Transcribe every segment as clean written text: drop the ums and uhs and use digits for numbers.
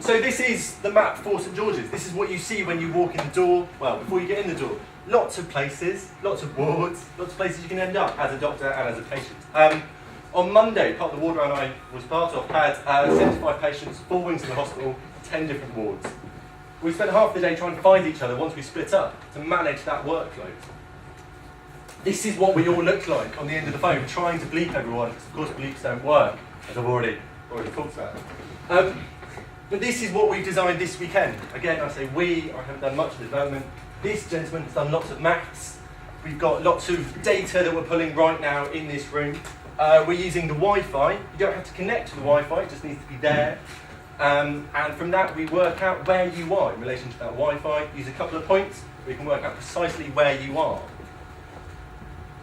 So this is the map for St George's. This is what you see when you walk in the door, well, before you get in the door. Lots of places, lots of wards, lots of places you can end up as a doctor and as a patient. On Monday, part of the ward round I was part of had 75 patients, 4 wings in the hospital, 10 different wards. We spent half the day trying to find each other once we split up to manage that workload. This is what we all look like on the end of the phone, trying to bleep everyone, because of course bleeps don't work, as I've already talked about. But this is what we've designed this weekend. Again, I say we, I haven't done much of the development. This gentleman has done lots of maths. We've got lots of data that we're pulling right now in this room. We're using the Wi-Fi. You don't have to connect to the Wi-Fi, it just needs to be there. And from that we work out where you are in relation to that Wi-Fi. Use a couple of points, we can work out precisely where you are.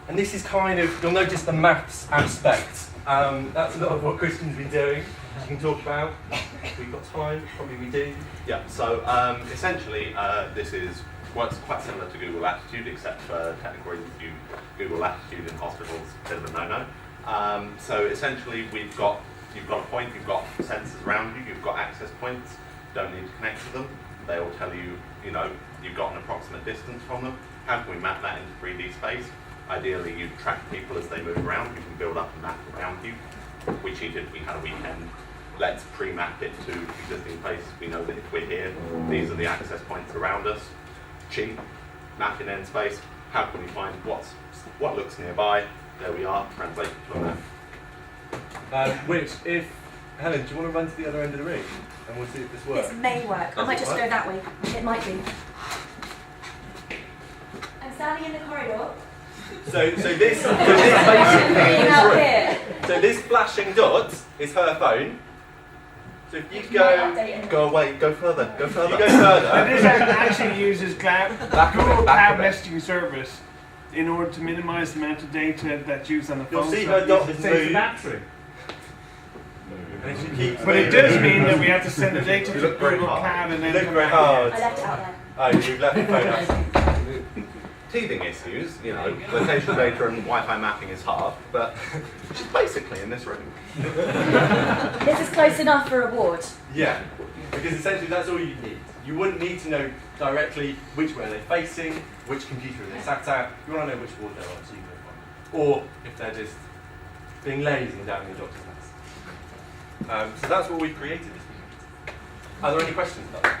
And this is kind of, you'll notice the maths aspect. That's a lot of what Christian's been doing. You can talk about. If we've got time, probably we do. Yeah, so essentially this is works quite similar to Google Latitude, except for technical reasons, Google Latitude in hospitals is a bit of a no-no. So essentially you've got a point, you've got sensors around you, you've got access points, you don't need to connect to them. They will tell you, you've got an approximate distance from them. How can we map that into 3D space? Ideally, you track people as they move around. You can build up a map around you. We cheated, we had a weekend. Let's pre-map it to existing places. We know that if we're here, these are the access points around us. Cheap, map in end space. How can we find what looks nearby? There we are, translate it to a map. Which, if Helen, do you want to run to the other end of the room and we'll see if this works? This may work. I might just go that way. It might be. I'm standing in the corridor. So this flashing dot is her phone. So if you Go away, go further, go further. You go further. And this actually uses Google Cloud Messaging Service in order to minimize the amount of data that's used on the phone. You'll see her dot has Saves the moved. battery. And she keeps But it does mean that we have to send the data to look very Google hard. Cloud and then look come very back. hard. I left it out there. Oh, you've left the phone out. Teething issues, location data and Wi-Fi mapping is hard, but she's basically in this room. This is close enough for a ward. Yeah, because essentially that's all you need. You wouldn't need to know directly which way they're facing, which computer they sat at. You want to know which ward they're on, so you can go on. Or if they're just being lazy and down in the doctor's nest. So that's what we've created this week. Are there any questions about that?